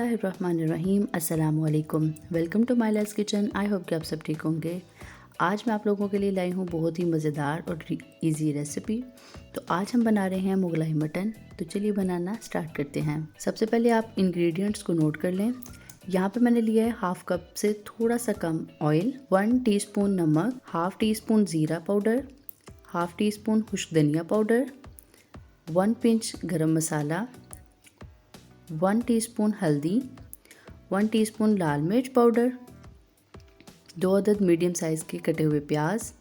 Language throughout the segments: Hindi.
बिस्मिल्लाहिर्रहमानिर्रहीम। अस्सलाम वालेकुम। Welcome to my life kitchen. I hope कि आप सब ठीक होंगे। आज मैं आप लोगों के लिए लाई हूँ बहुत ही मज़ेदार और इजी रेसिपी। तो आज हम बना रहे हैं मुगलाई मटन। तो चलिए बनाना स्टार्ट करते हैं। सबसे पहले आप इंग्रेडिएंट्स को नोट कर लें। यहाँ पे मैंने लिया है हाफ कप से थोड़ा सा कम ऑयल, 1 टीस्पून नमक, हाफ टी स्पून ज़ीरा पाउडर, हाफ टी स्पून खुश्क धनिया पाउडर, 1 पिंच गरम मसाला, 1 टीस्पून हल्दी, 1 टीस्पून लाल मिर्च पाउडर, 2 अदद मीडियम साइज़ के कटे हुए प्याज।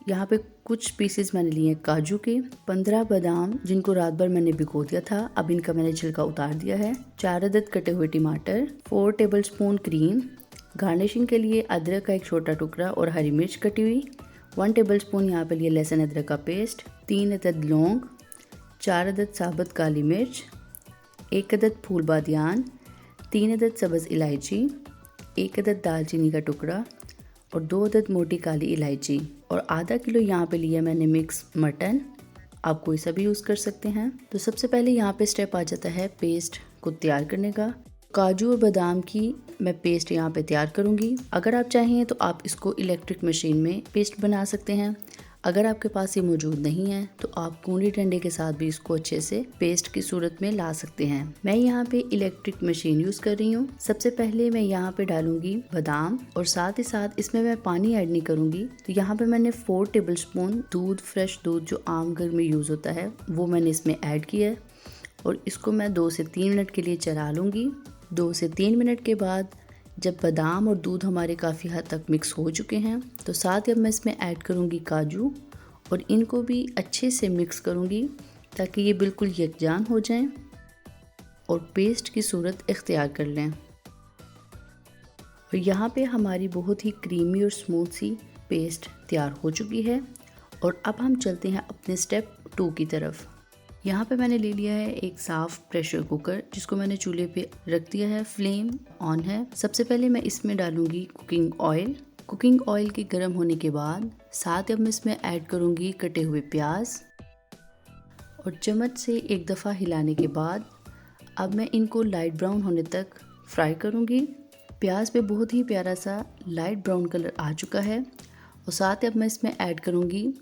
यहाँ पे कुछ पीसेस मैंने लिए हैं काजू के, 15 बादाम जिनको रात भर मैंने भिगो दिया था, अब इनका मैंने छिलका उतार दिया है, 4 अदद कटे हुए टमाटर, 4 टेबलस्पून क्रीम, गार्निशिंग के लिए अदरक का एक छोटा टुकड़ा और हरी मिर्च कटी हुई, 1 टेबलस्पून यहाँ पे लिए लहसुन अदरक का पेस्ट, 3 अदद लौंग, 4 अदद साबुत काली मिर्च, 1 अदद फूल बादियान, 3 अदद सब्ज़ इलायची, 1 अदद दालचीनी का टुकड़ा और 2 अदद मोटी काली इलायची और आधा किलो यहाँ पे लिया मैंने मिक्स मटन। आप कोई सा भी यूज़ कर सकते हैं। तो सबसे पहले यहाँ पे स्टेप आ जाता है पेस्ट को तैयार करने का। काजू और बादाम की मैं पेस्ट यहाँ पे तैयार करूँगी। अगर आप चाहें तो आप इसको इलेक्ट्रिक मशीन में पेस्ट बना सकते हैं। अगर आपके पास ये मौजूद नहीं है तो आप कूंडी डंडे के साथ भी इसको अच्छे से पेस्ट की सूरत में ला सकते हैं। मैं यहाँ पे इलेक्ट्रिक मशीन यूज़ कर रही हूँ। सबसे पहले मैं यहाँ पे डालूंगी बादाम और साथ ही साथ इसमें मैं पानी ऐड नहीं करूँगी। तो यहाँ पे मैंने 4 टेबलस्पून दूध, फ्रेश दूध जो आम घर में यूज़ होता है वो मैंने इसमें ऐड किया है और इसको मैं 2 से 3 मिनट के लिए चला लूँगी। 2 से 3 मिनट के बाद जब बादाम और दूध हमारे काफ़ी हद तक मिक्स हो चुके हैं तो साथ ही अब मैं इसमें ऐड करूँगी काजू और इनको भी अच्छे से मिक्स करूँगी ताकि ये बिल्कुल यकजान हो जाएं और पेस्ट की सूरत इख्तियार कर लें। और यहाँ पे हमारी बहुत ही क्रीमी और स्मूथ सी पेस्ट तैयार हो चुकी है और अब हम चलते हैं अपने स्टेप 2 की तरफ। यहाँ पे मैंने ले लिया है एक साफ़ प्रेशर कुकर जिसको मैंने चूल्हे पे रख दिया है, फ्लेम ऑन है। सबसे पहले मैं इसमें डालूंगी कुकिंग ऑयल। कुकिंग ऑयल के गर्म होने के बाद साथ ही अब मैं इसमें ऐड करूंगी कटे हुए प्याज और चम्मच से एक दफ़ा हिलाने के बाद अब मैं इनको लाइट ब्राउन होने तक फ्राई करूंगी। प्याज पे बहुत ही प्यारा सा लाइट ब्राउन कलर आ चुका है और साथ ही अब मैं इसमें ऐड करूंगी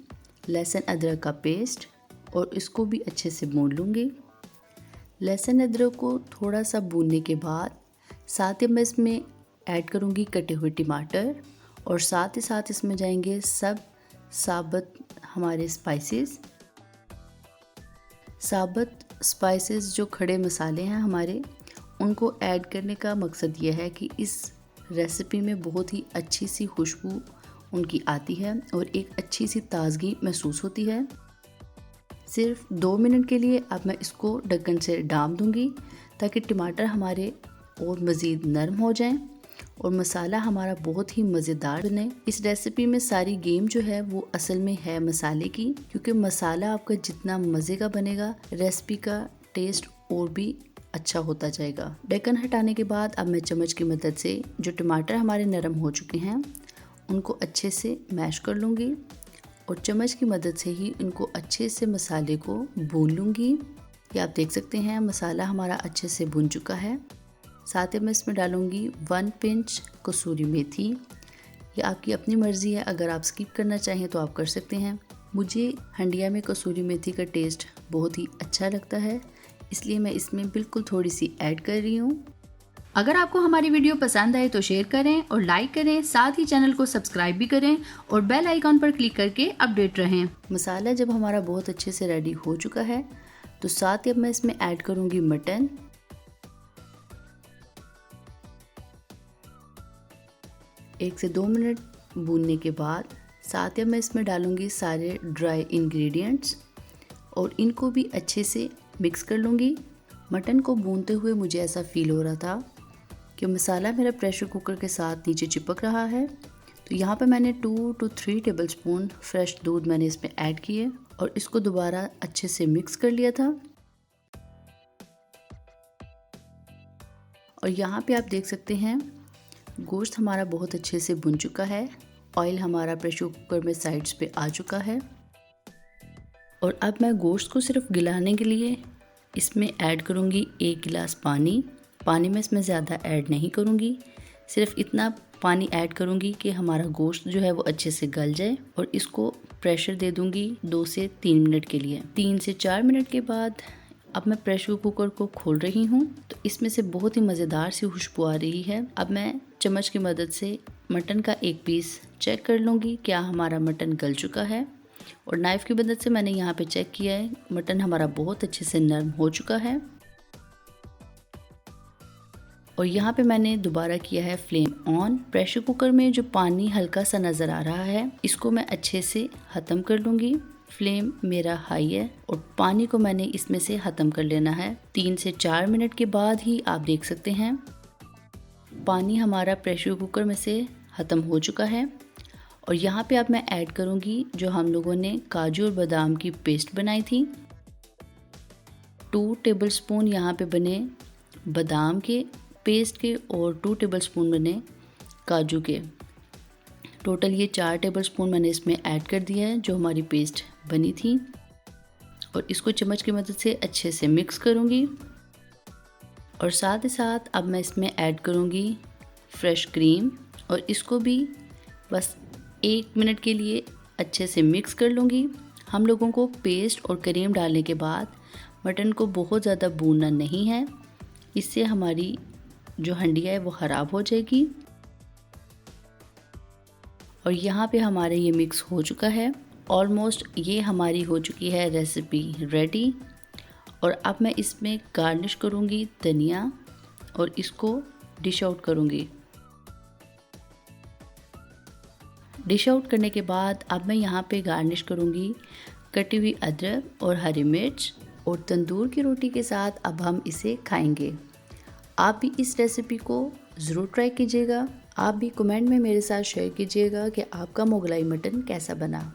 लहसुन अदरक का पेस्ट और इसको भी अच्छे से भून लूँगी। लहसुन अदरक को थोड़ा सा भूनने के बाद साथ ही मैं इसमें ऐड करूँगी कटे हुए टमाटर और साथ ही साथ इसमें जाएंगे सब साबुत हमारे स्पाइसेस। साबुत स्पाइसेस जो खड़े मसाले हैं हमारे, उनको ऐड करने का मकसद यह है कि इस रेसिपी में बहुत ही अच्छी सी खुशबू उनकी आती है और एक अच्छी सी ताजगी महसूस होती है। सिर्फ 2 मिनट के लिए अब मैं इसको ढक्कन से डाम दूंगी ताकि टमाटर हमारे और मज़ीद नरम हो जाएं और मसाला हमारा बहुत ही मज़ेदार बने। इस रेसिपी में सारी गेम जो है वो असल में है मसाले की, क्योंकि मसाला आपका जितना मज़े का बनेगा रेसिपी का टेस्ट और भी अच्छा होता जाएगा। ढक्कन हटाने के बाद अब मैं चम्मच की मदद से जो टमाटर हमारे नरम हो चुके हैं उनको अच्छे से मैश कर लूँगी और चम्मच की मदद से ही इनको अच्छे से मसाले को भून लूँगी। ये आप देख सकते हैं मसाला हमारा अच्छे से भुन चुका है। साथ ही मैं इसमें डालूँगी 1 पिंच कसूरी मेथी। ये आपकी अपनी मर्ज़ी है, अगर आप स्किप करना चाहें तो आप कर सकते हैं। मुझे हंडिया में कसूरी मेथी का टेस्ट बहुत ही अच्छा लगता है, इसलिए मैं इसमें बिल्कुल थोड़ी सी ऐड कर रही हूँ। अगर आपको हमारी वीडियो पसंद आए तो शेयर करें और लाइक करें, साथ ही चैनल को सब्सक्राइब भी करें और बेल आइकॉन पर क्लिक करके अपडेट रहें। मसाला जब हमारा बहुत अच्छे से रेडी हो चुका है तो साथ ही अब मैं इसमें ऐड करूँगी मटन। एक से 2 मिनट भूनने के बाद साथ ही मैं इसमें डालूँगी सारे ड्राई इंग्रेडिएंट्स और इनको भी अच्छे से मिक्स कर लूँगी। मटन को भूनते हुए मुझे ऐसा फील हो रहा था कि मसाला मेरा प्रेशर कुकर के साथ नीचे चिपक रहा है। तो यहाँ पे मैंने 2 to 3 टेबलस्पून फ्रेश दूध मैंने इसमें ऐड किए और इसको दोबारा अच्छे से मिक्स कर लिया था। और यहाँ पे आप देख सकते हैं गोश्त हमारा बहुत अच्छे से भुन चुका है, ऑयल हमारा प्रेशर कुकर में साइड्स पे आ चुका है और अब मैं गोश्त को सिर्फ गिलाने के लिए इसमें ऐड करूँगी 1 गिलास पानी। पानी में इसमें ज़्यादा ऐड नहीं करूँगी, सिर्फ इतना पानी ऐड करूँगी कि हमारा गोश्त जो है वो अच्छे से गल जाए। और इसको प्रेशर दे दूँगी 2 से 3 मिनट के लिए। 3 से 4 मिनट के बाद अब मैं प्रेशर कुकर को खोल रही हूँ, तो इसमें से बहुत ही मज़ेदार सी खुशबू आ रही है। अब मैं चम्मच की मदद से मटन का एक पीस चेक कर लूँगी क्या हमारा मटन गल चुका है। और नाइफ़ की मदद से मैंने यहाँ पे चेक किया है, मटन हमारा बहुत अच्छे से नरम हो चुका है। और यहाँ पे मैंने दोबारा किया है फ्लेम ऑन। प्रेशर कुकर में जो पानी हल्का सा नज़र आ रहा है, इसको मैं अच्छे से ख़त्म कर लूँगी। फ्लेम मेरा हाई है और पानी को मैंने इसमें से ख़त्म कर लेना है। 3 से 4 मिनट के बाद ही आप देख सकते हैं पानी हमारा प्रेशर कुकर में से ख़त्म हो चुका है। और यहाँ पे अब मैं ऐड करूँगी जो हम लोगों ने काजू और बादाम की पेस्ट बनाई थी। 2 टेबलस्पून यहाँ पे बने बादाम के पेस्ट के और 2 टेबलस्पून बने काजू के। टोटल ये 4 टेबलस्पून मैंने इसमें ऐड कर दिया है जो हमारी पेस्ट बनी थी। और इसको चम्मच की मदद से अच्छे से मिक्स करूँगी। और साथ ही साथ अब मैं इसमें ऐड करूँगी फ्रेश क्रीम और इसको भी बस 1 मिनट के लिए अच्छे से मिक्स कर लूँगी। हम लोगों को पेस्ट और क्रीम डालने के बाद मटन को बहुत ज़्यादा भूनना नहीं है, इससे हमारी जो हंडिया है वो ख़राब हो जाएगी। और यहाँ पे हमारे ये मिक्स हो चुका है। ऑलमोस्ट ये हमारी हो चुकी है रेसिपी रेडी। और अब मैं इसमें गार्निश करूँगी धनिया और इसको डिश आउट करूँगी। डिश आउट करने के बाद अब मैं यहाँ पे गार्निश करूँगी कटी हुई अदरक और हरी मिर्च। और तंदूर की रोटी के साथ अब हम इसे खाएंगे। आप भी इस रेसिपी को ज़रूर ट्राई कीजिएगा। आप भी कमेंट में मेरे साथ शेयर कीजिएगा कि आपका मुगलाई मटन कैसा बना।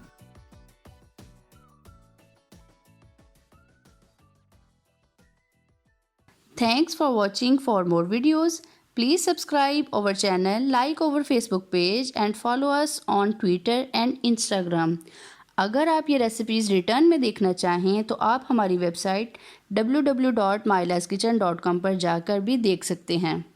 Thanks for watching. For more videos, please subscribe our channel, like our Facebook page and follow us on Twitter and Instagram. अगर आप ये रेसिपीज़ रिटर्न में देखना चाहें तो आप हमारी वेबसाइट www.mylaskitchen.com पर जाकर भी देख सकते हैं।